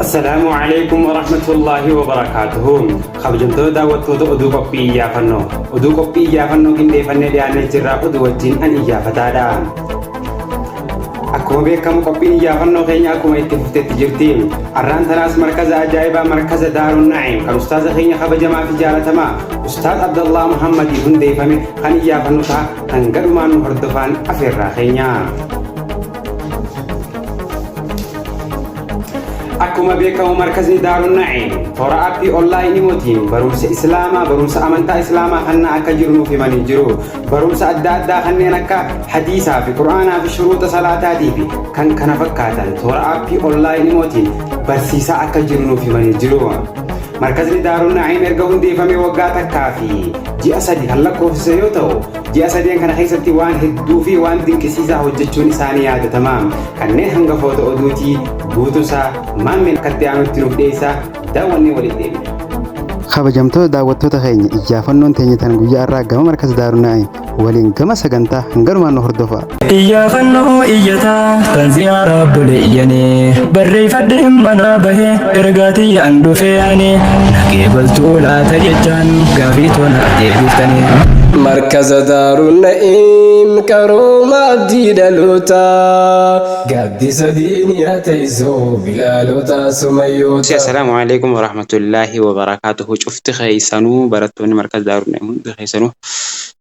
السلام عليكم ورحمة الله وبركاته. خبجنتو دعوتو أدو قبي إيافنو. أدو قبي إيافنو كندي فنّي دياني جرّا أدو وجين أن إيافتادا. أكو بيكم قبي إيافنو خيني أكو ميتفتت جرتين. أران تناس مركز أجايبا مركز دار النعيم. كان أستاذ خيني خبجة ما في جالتما. أستاذ عبد الله محمد هندي فمي خان إيافنو تا هنقر ما نهردفان أفر خيني. أكما بيكم مركز دار النعيم ترى أبي أونلاين موتين برومس إسلاما برومس أمانتا إسلاما خنا أكجرنو في من يجرو برومس أدادا خنينك حديثا في قرآن في شروط صلاة ديبي كان فكاتا ترى أبي أونلاين موتين برسيسا أكجرنو في من يجرو مركز دار النعيم إرجعون دي فمي وقعتك كافي جي أسدي هلا كوف سيوتو جي أسدي كان حيثتي وان هدو في وان دين كسيسا هجتشوني ثانية تمام كان نهنغ فوت أدوتي بوتوسا من كتيانو تنوفديسا داواني ولدين خبجمتو daawwattoota keenya iyyafannoon teenyatan guyyaa irraa gama markaz daaruu naa'im waliin gama sagantaa hangarumaan nu hordofa. Iyyafannoo iyyataa kan ziyaaraa bule iyyanii barreeffadhe mana bahee ergaatii an dhufee ani nagee baltuu laata jechaan gaafii toona deebiftanii. مركز دار النعيم كروم عبدي دلوتا قد سدين يا تيزو بلالوتا سميوتا. السلام عليكم ورحمة الله وبركاته. شفت خيسانو براتوني مركز دار النعيم خيسانو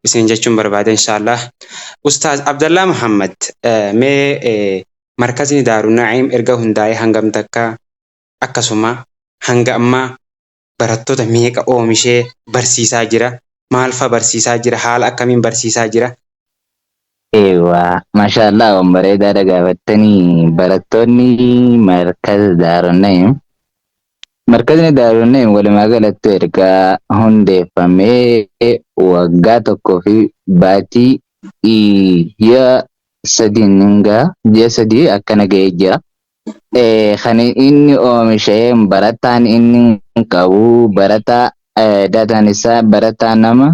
بسنجتشم بربعد إن شاء الله. أستاذ عبد الله محمد مي مركز دار النعيم إرجع هنداي هنگام تكا أكسوما هنگاما براتو تميك أو مشي برسيسا جرا مالفا برسيسا جرا حال أكمين برسيسا جرا. Ewa, Masya Allah, Om Bareda ada gawattani barattoonni markaz Daarun Naim. Markazni Daarun Naim walumaa galatti erga hundeeffamee waggaa tokkoo fi baatii ji'a sadii akkana ga'ee jira. Kan inni oomishee barataan inni qabu barataa dataan isaa barataa nama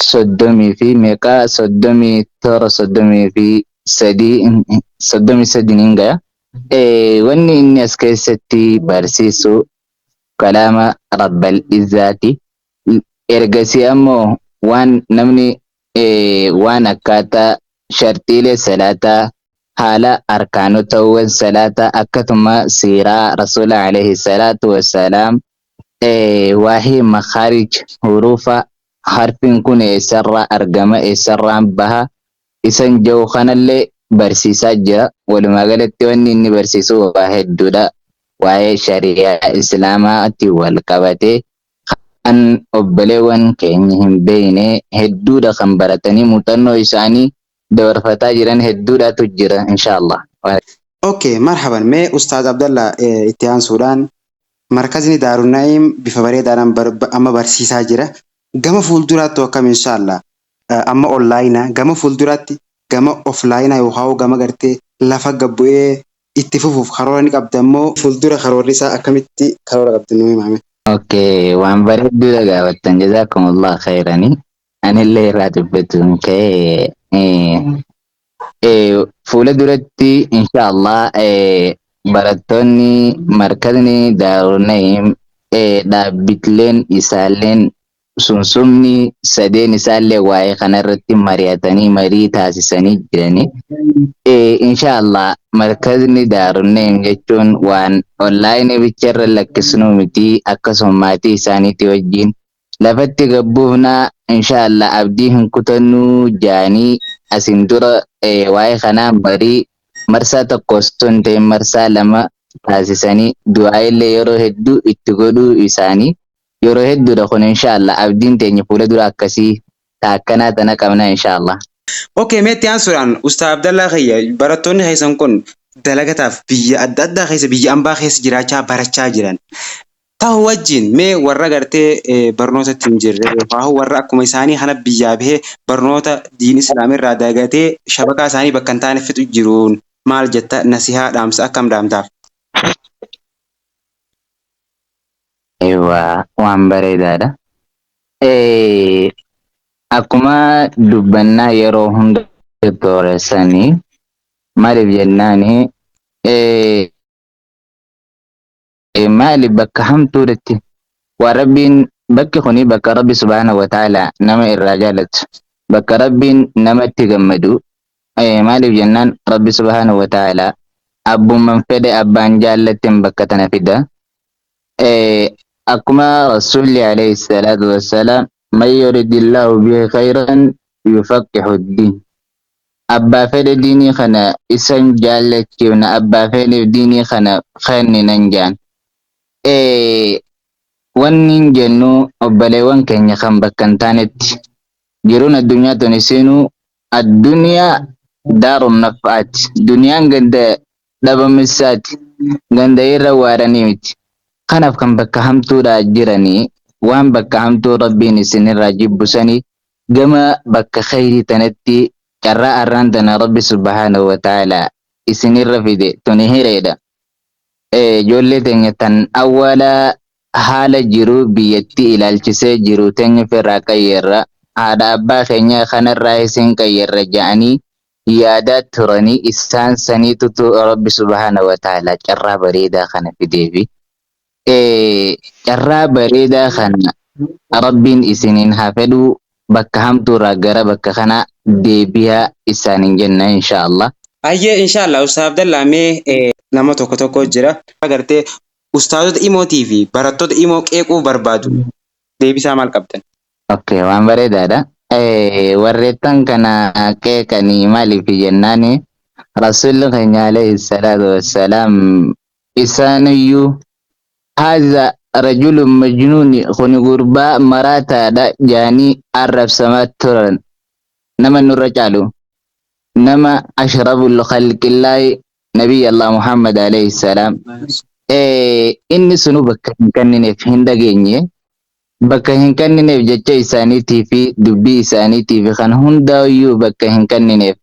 soddomii fi meeqa soddomii toora soddomii fi soddomii sadiin gaya. Wanni inni as keessatti barsiisu kalaama rabbal izzaati. Ergasii ammoo waan namni waan akkaataa shartiilee salaataa haala arkaanotawwan salaataa akkasuma siiraa rasuula alayhi salaatu wassalaam waahee makhaarij huruufa harfin kun eessarraa argama eessarraan baha isan jiru kanallee barsiisaa jira. Walumaa galatti wanni inni barsiisu waa hedduudha. Waa'ee shari'aa islaamaatti wal qabatee kan obboleewwan keenya hin beekne hedduudha kan baratanii muuxannoo isaanii dabarfataa jiran hedduudhaatu jira inshaallah. Okay, marhaban mee Ustaaz Abdallah itti aansuudhaan markazni Daarun Naa'im bifa bareedaadhaan amma barsiisaa jira. Gama fuulduraatti akkam inshaallah amma onlaayinaa gama fuulduraatti gama offlaayinaa yookaan gama gartee lafa gabbu'ee itti fufuuf karoora ni qabda immoo fuuldura karoorri isaa akkamitti karoora qabdi nu himame. Okay, waan bareedduudha gaafattan jazaakumullah khairani. Anillee irraa dubbatuun ka'ee fuula duratti inshaallah barattoonni markazni Daarun Naim dhaabbileen isaalleen sunsumni sadeen isaallee waa'ee kanarratti mari'atanii marii taasisanii jirani. Inshaallah markazni Daarun Naim jechuun waan onlaayinii bicharra lakkisnuu miti akkasuma maatii isaaniitti wajjin lafatti gabbuufnaa inshaallah abdii hin kutannuu jaanii asin dura waa'ee kanaa marii marsaa tokko osoo hin ta'in marsaa lama taasisanii du'aa illee yeroo hedduu itti godhuu isaanii yeroo hedduudha kun inshaallah abdiin teenya fuula dura akkasii taakkanaa tana qabna inshaallah. Okay, meetti aansuudhaan Ustaaz Abdallah Khayya barattoonni keessan kun dalagataaf biyya adda addaa keessa biyya ambaa keessa jiraachaa barachaa jiran. Ta'u wajjin mee warra gartee barnootatti hin jirre yookaan warra akkuma isaanii kana biyyaa bahee barnoota diin islaamirraa dagatee shabakaa isaanii bakka hin taane fixu jiruun maal jetta nasihaa dhaamsa akkam dhaamtaaf? Ewa, waan bareedaadha. Akkuma dubbannaa yeroo hunda tooressanii maaliif jennaani maali bakka hamtuudhatti waan rabbiin bakki kuni bakka rabbi subhaanahu wa ta'ala nama irraa jaalatu bakka rabbiin namatti gammadu maaliif jennaan rabbi subhaanahu wa ta'ala abbumman fedhe abbaan jaallatten bakka tana fida akkuma rasuulli alayhi salaatu wassalaam man yuridillahu bihi khayran yufaqihu ddiin abbaa fedhe diinii kana isan jaallachiifna abbaa fedhe diinii kana kenninan jaan wanni jennu obboleewwan keenya kan bakka hin taanetti jiruun addunyaa tun isinuu addunyaa daarum naf'aati duniyaan ganda dhabamisaati ganda irra waaranii miti kanaaf kan bakka hamtuudha jiranii waan bakka hamtuu rabbiin isinirraa jibbusanii gama bakka khayrii tanatti carraa arraan tana rabbi subhaanahu wa ta'ala isinirra fide tuni hireedha ijoollee teenya tan awwala haala jiru biyyatti ilaalchisee jiru teenya firraa qayyerra haadha abbaa keenya kanarraa isin qayyerra ja'anii yaadaa turanii isaan saniitutu rabbi subhaanahu wa ta'ala carraa bareedaa kana fideefi carraa bareedaa kana rabbiin isiniin haa fedhu bakka hamtuurraa gara bakka kana deebi'aa isaaniin jenna inshaallah. Ayyee inshaallah Ustaaz Abdallaa mee nama tokko jira agartee ustaazota imootii fi barattoota imoo qeequu barbaadu deebisaa maal qabdan? Okay, waan bareedaadha. Warreettan kana qeeqanii maaliif jennaani rasuulli keenya alayhi salaatu wassalaam isaaniyyuu haza rajulun majnuuni kuni gurbaa maraataadha jaanii arrabsamaa turan nama nurra caalu nama ashraful khalqillaahi nabiy allah muhammad alayhi salaam inni sunu bakka hin kennineef hin dhageenye bakka hin kennineef jecha isaaniitii fi dubbii isaaniitii fi kan hundaayyuu bakka hin kennineef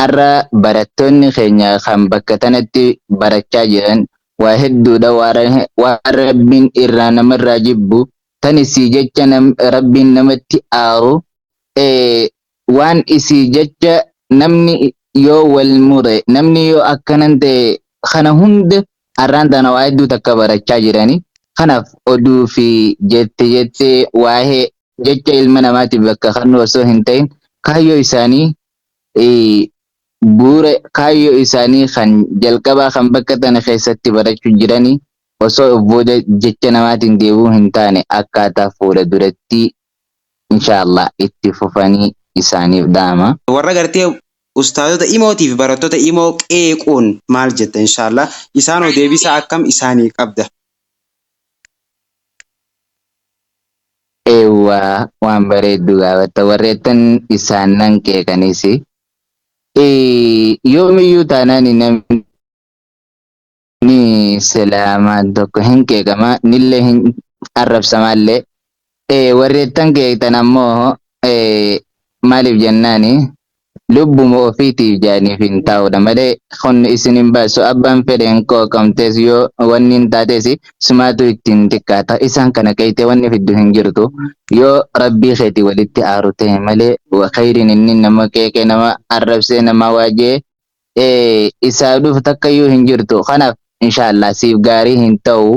arra barattoonni keenya kan bakka tanatti barachaa jiran waa hedduudha waan rabbiin irraa namarraa jibbu tan isii jecha rabbiin namatti aaru waan isii jecha namni yoo wal mure namni yoo akkanan ta'e kana hunda arraan tana waa hedduu takka barachaa jirani kanaaf oduu fi jette waa'ee jecha ilma namaatiif bakka kan osoo hin ta'in kaayyoo isaanii bu'uura kaayyoo isaanii kan jalqabaa kan bakka tana keessatti barachuu jiranii osoo booda jecha namaatiin deebi'uu hin taane akkaataa fuula duratti inshaallah itti fufanii isaaniif dhaama. Warra gartee ustaazota imootii fi barattoota imoo qeequun maal jetta inshaallah isaanoo deebisaa akkam isaanii qabda? Waan bareeddu gaafata warreettan isaan nan qeeqanis yoomiyyuu taanaan namni islaamaan tokko hin qeeqama nillee hin arrabsamaallee warreettan qeeqtan ammoo maaliif jennaani lubbuma ofiitiif jaaniif hin taa'udha malee kun isin hin baasu abbaan fedhen qooqamtees yoo wanni hin taatees sumaatu ittiin xiqqaata isaan kana qeeyte wanni fiddu hin jirtu yoo rabbii keeti walitti aaru ta'e malee khayriin inni nama qeeqee nama arrabsee nama waajee isaa dhufu takkayyuu hin jirtu kanaaf inshaallah siif gaarii hin ta'u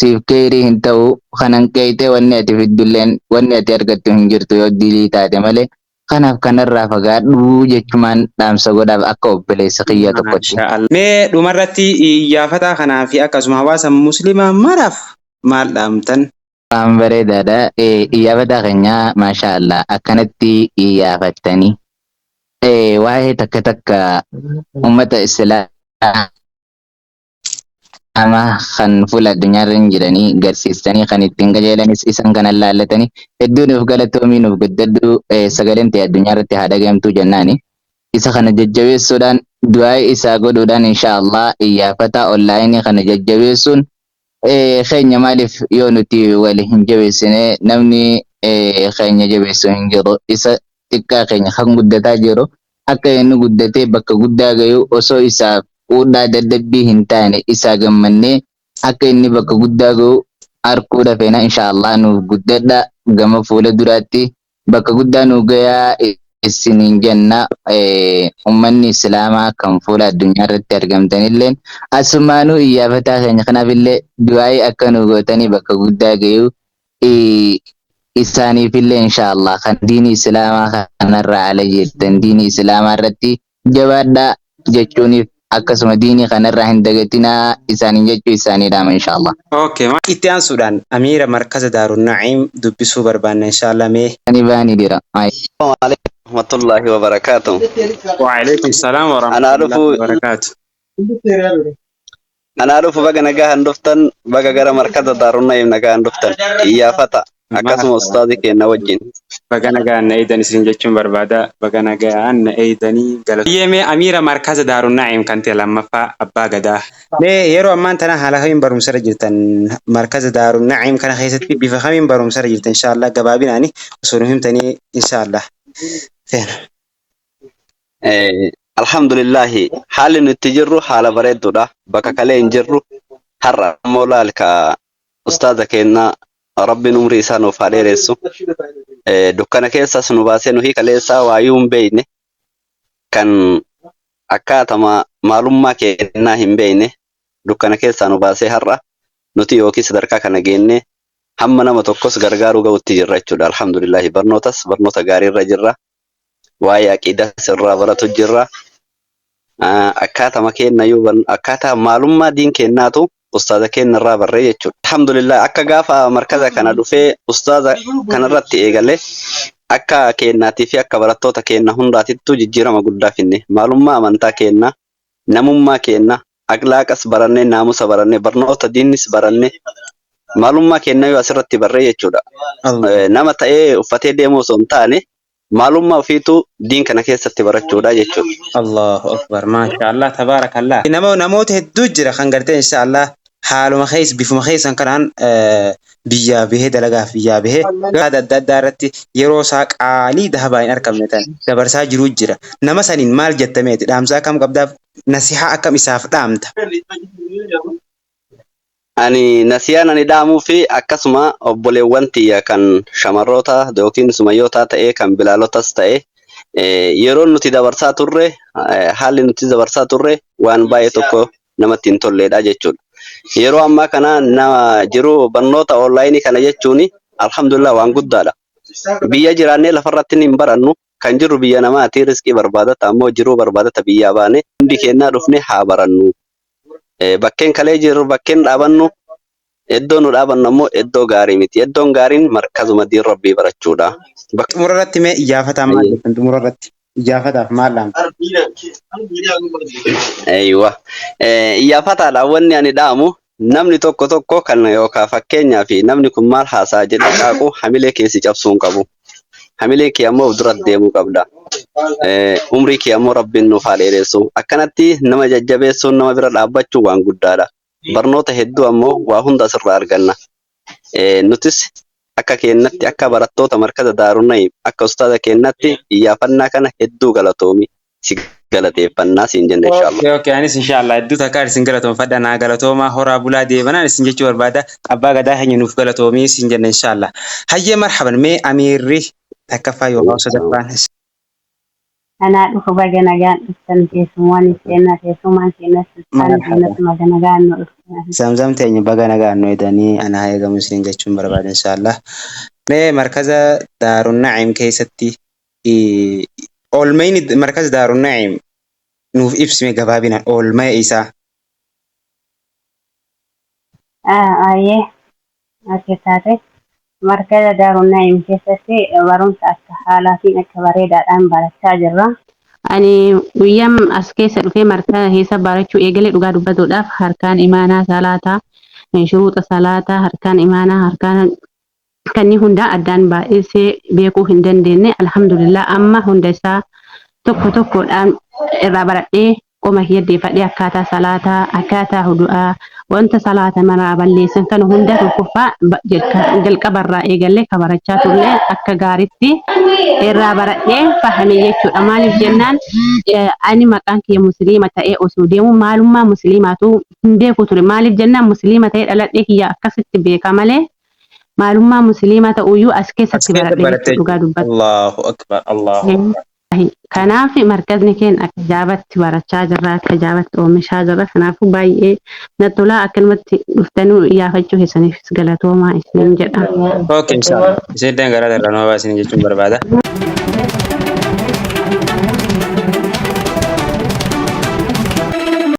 siif khayrii hin ta'u kanan qeeyte wanni ati fiddulleen wanni ati argattu hin jirtu yoo dilii taate malee kanaaf kanarraa fagaadhu jechumaan dhaamsa godhaaf akka obboleessa kiyya tokkotti. Mee dhumarratti iyyafataa kanaa fi akkasuma hawaasa muslimaa maraaf maal dhaamtan? Waan bareedaadha. Iyyafataa keenya maasha Allah akkanatti iyyafattanii waa'ee takka ummata islaamaa kan fuula addunyaarra hin jiranii garsiistanii kan ittiin qajeelanis isan kanan laallatanii hedduu nuuf galatoomii nuuf guddadhu sagaleen ta'e addunyaarratti haa dhagahamtuu jennaani isa kana jajjabeessuudhaan du'aa isaa godhuudhaan inshaallah iyyaafata onlaayinii kana jajjabeessuun keenya maaliif yoo nuti wal hin jabeessine namni keenya jabeessu hin jiru isa xiqqaa keenya kan guddataa jiru akka inni guddatee bakka guddaa gayu osoo isaaf fuudhaa dadhabbii hin taane isaa gammannee akka inni bakka guddaa gahu arguu dafeena inshaallah nuuf guddadha gama fuula duraatti bakka guddaa nuuf gayaa isinin jenna ummanni islaamaa kan fuula addunyaa irratti argamtanilleen asumaanuu iyyafataa keenya kanaafillee du'aa'ii akka nu gootanii bakka guddaa ga'uu isaaniifillee inshaallah kan diini islaamaa kanarraa ala jettan diini islaamaa irratti jabaadhaa jechuuniif akkasuma diini kanarraa hin dagatinaa isaaniin jechuu isaaniidhaama inshaallah. Okay, itti aansuudhaan Amiira markaza Daarun Na'iim dubbisuu barbaanna inshaallah mee. Ani baani dira. Warahmatullahi wabarakatuh. Waalaikum salam warahmatullahi wabarakatuh. Ana dhufu baga nagaan dhuftan baga gara markaza Daarun Na'iim nagaan dhuftan iyyaafata akkasuma ustaazii keenya wajjin. Baga nagaan na eedan isin jechuun barbaada baga nagaan na eedanii galata. Mee Amiira markaza Daarun Na'iim kan ta'e lammaffaa abbaa gadaa. Mee yeroo ammaan tana haala kamiin barumsarra jirtan markaza Daarun Na'iim kana keessatti bifa kamiin barumsarra jirtan inshaallah gabaabinaani osoo nu himtanii inshaallah. Alhamdulillahi haalli nuti jirru haala bareedduudha bakka kalee hin jirru har'a ammoo laalka ustaaza keenya rabbiin umrii isaa nuuf haa dheeressu dukkana keessas nu baasee nuhi kaleessaa waayuu hin beeyne kan akkaatama maalummaa kennaa hin beeyne dukkana keessaa nu baasee har'a nuti yookiin sadarkaa kana geenne hamma nama tokkos gargaaruu ga'utti jirra jechuudha. Alhamdulillahi barnoota gaarii irra jirra. Waa'ee aqiidaa sirraa baratu jirra. Akkaatama kenna yoo akkaataa maalummaa diin kennaatu ustaaza keenya irraa barree jechuudha. Alhamdulillah akka gaafa markaza kana dhufee ustaaza kanarratti eegale akka kennaatii fi akka barattoota keenya hundaatittu jijjiirama guddaa finne. Maalummaa amantaa kenna, namummaa kenna, akhlaaqas baranne, naamusa baranne, barnoota diinnis baranne. Maalummaa kenna yoo asirratti barree jechuudha. Nama ta'ee uffatee deemuu osoo hin taane maalummaa ofiitu diin kana keessatti barachuudha jechuudha. Allahu akbar maashaallah tabaarakallah. Namoota hedduu jira kan gartee inshaallah haaluma keessa bifuma keessan kanaan biyyaa bahee dalagaaf biyyaa bahee gaada adda addaa irratti yeroo isaa qaalii dahabaa hin argamne tan dabarsaa jiruu jira. Nama saniin maal jettameeti dhaamsaa kam qabdaaf nasihaa akkam isaaf dhaamta? Ani nasiyaan ani dhaamuu fi akkasuma obboleewwan tiyya kan shamarroota yookiin sumayyoota ta'ee kan bilaalotas ta'e yeroo nuti dabarsaa turre haalli nuti dabarsaa turre waan baay'ee tokko namatti hin tolleedha jechuudha. Yeroo ammaa kana nama jiru barnoota onlaayinii kana jechuun alhamdulillah waan guddaadha. Biyya jiraannee lafarratti hin barannu kan jiru biyya namaati riskii barbaadata ammoo jiruu barbaadata biyyaa baane hundi kennaa dhufne haa barannu. Bakkeen kalee jiru bakkeen dhaabannu iddoo nu dhaabannu ammoo iddoo gaarii miti. Iddoon gaariin markazuma diin rabbii barachuudha. Xumura irratti mee iyyaafataa maal jettan xumura irratti iyyaafataaf maal dhaamta? Iyyaafataadhaan wanni ani dhaamu namni tokko kan yookaan fakkeenyaa fi namni kun maal haasaa jedhee qaaqu hamilee keessi cabsuun qabu. Hamilee kee ammoo dura deemuu qabda. Umrii kee ammoo rabbiin nuuf haa dheeressu. Akkanatti nama jajjabeessuun nama bira dhaabbachuun waan guddaadha. Barnoota hedduu ammoo waa hunda asirraa arganna. Nutis akka keenyatti akka barattoota markaza Daarun Na'iim akka ustaaza keenyatti iyyaafannaa kana hedduu galatoomi. Si galateeffannaa siin jenna inshaallah. Okay, anis inshaallah hedduu takkaan isin galatoomfadha naa galatoomaa horaa bulaa deebanaan isin jechuu barbaada abbaa gadaa keenya nuuf galatoomii siin jenna inshaallah. Hayyee marhaban mee amiirri takkaffaa yookaan sadaffaan. Ana dhufu baga nagaan dhuftan keessummaan keessummaan seenas baga nagaan nu dhuftan. Zamzam teenya baga nagaan nu edanii ana eegamu isin jechuun barbaada inshaallah. Mee markaza Daarun Na'iim keessatti oolmayni markaza Daarun Na'iim nuuf ibsime gabaabinaan oolmaya isaa. Ayyee akka taate markaza Daarun Na'iim keessatti barumsa akka haalaatiin akka bareedaadhaan barachaa jirra. Ani guyyaan as keessa dhufee markaza keessa barachuu eegalee dhugaa dubbatuudhaaf harkaan imaanaa salaataa, shuruuxa salaataa, harkaan imaanaa, harkaan kanneen hunda addaan baay'isee beekuu hin dandeenye. Alhamdulillah amma hunda isaa tokkodhaan irraa baradhee qoma hiyaddeeffadhee akkaataa salaataa, akkaataa hudu'aa, wanta salaata maraa balleessan kan hunda tokkoffaa jalqabarraa eegalee kabarachaa turre akka gaariitti irraa baradhee fahame jechuudha. Maaliif jennaan ani maqaan kiyya musliima ta'ee osoo deemu maalummaa musliimaatu hin beeku ture. Maaliif jennaan musliima ta'ee dhaladhee kiyya akkasitti beeka malee maalummaa musliimaa ta'uyyuu as keessatti baradhee dhugaa dubbata. Allahu akbar Allahu akbar. Kanaaf markazni keenya akka jaabatti barachaa jirra akka jaabatti oomishaa jirra kanaafuu baay'ee natti tola akkanumatti dhuftanii iyyaafachuu keessaniifis galatoomaa isiniin jedha. Okay, inshallah. Isin gara darbanoo baasin jechuun barbaada.